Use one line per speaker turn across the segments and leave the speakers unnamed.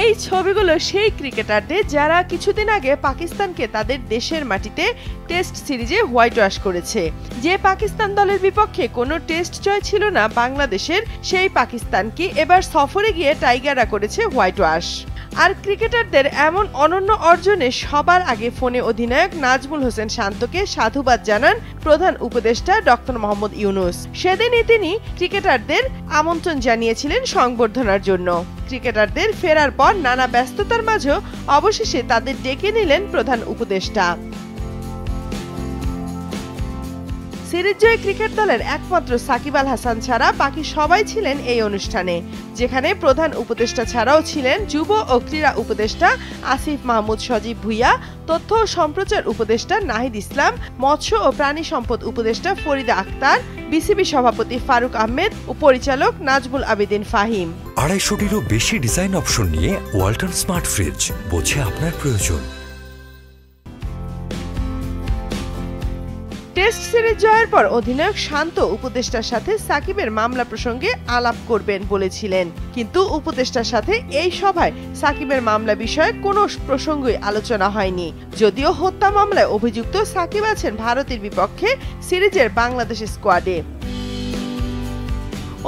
এই ছবিগুলো সেই ক্রিকেটারদের যারা কিছুদিন আগে পাকিস্তানকে তাদের দেশের মাটিতে টেস্ট সিরিজে হোয়াইট ওয়াশ করেছে। যে পাকিস্তান দলের বিপক্ষে কোনো টেস্ট জয় ছিল না বাংলাদেশের, সেই পাকিস্তানকে এবার সফরে গিয়ে টাইগাররা করেছে হোয়াইট ওয়াশ। আর ক্রিকেটারদের এমন অনন্য অর্জনে সবার আগে ফোনে অধিনায়ক নাজমুল হোসেন শান্তকে সাধুবাদ জানান প্রধান উপদেষ্টা ডক্টর মোহাম্মদ ইউনূস। সেদিনই তিনি ক্রিকেটারদের আমন্ত্রণ জানিয়েছিলেন সংবর্ধনার জন্য। ক্রিকেটারদের ফেরার পর নানা ব্যস্ততার মাঝেও অবশেষে তাদের ডেকে নিলেন প্রধান উপদেষ্টা। সিরিজ জয়ী ক্রিকেট দলের একমাত্র সাকিব আল হাসান ছাড়া বাকি সবাই ছিলেন এই অনুষ্ঠানে, যেখানে প্রধান উপদেষ্টা ছাড়াও ছিলেন যুব ও ক্রীড়া উপদেষ্টা আসিফ মাহমুদ সজীব ভুইয়া, তথ্য ও সম্প্রচার উপদেষ্টা নাহিদ ইসলাম, মৎস্য ও প্রাণী সম্পদ উপদেষ্টা ফরিদা আক্তার, বিসিবি সভাপতি ফারুক আহমেদ ও পরিচালক নাজমুল আবেদিন ফাহিম।
250-টিরও বেশি ডিজাইন অপশন নিয়ে ওয়ালটন স্মার্ট ফ্রিজ, বোঝে আপনার প্রয়োজন।
টেস্ট সিরিজ জয়ের পর অধিনায়ক শান্ত উপদেষ্টার সাথে সাকিবের মামলা প্রসঙ্গে আলাপ করবেন বলেছিলেন, কিন্তু উপদেষ্টার সাথে এই সভায় সাকিবের মামলা বিষয়ে কোনো প্রসঙ্গই আলোচনা হয়নি। যদিও হত্যা মামলায় অভিযুক্ত সাকিব আছেন ভারতের বিপক্ষে সিরিজের বাংলাদেশের স্কোয়াডে।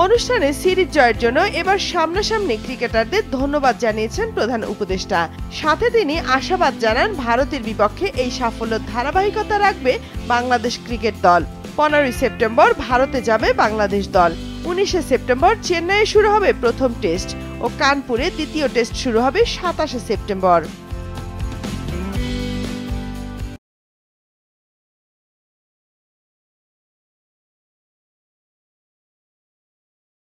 অনুষ্ঠানে সিরিজ জয়ের জন্য এবার সামনাসামনি ক্রিকেটারদের ধন্যবাদ জানিয়েছেন প্রধান উপদেষ্টা। সাথে তিনি আশাবাদ জানান ভারতের বিপক্ষে এই সাফল্য ধারাবাহিকতা রাখবে বাংলাদেশ ক্রিকেট দল। 15 সেপ্টেম্বর ভারতে যাবে বাংলাদেশ দল। 19 সেপ্টেম্বর চেন্নাইয়ে শুরু হবে প্রথম টেস্ট ও কানপুরে দ্বিতীয় টেস্ট শুরু হবে 27 সেপ্টেম্বর।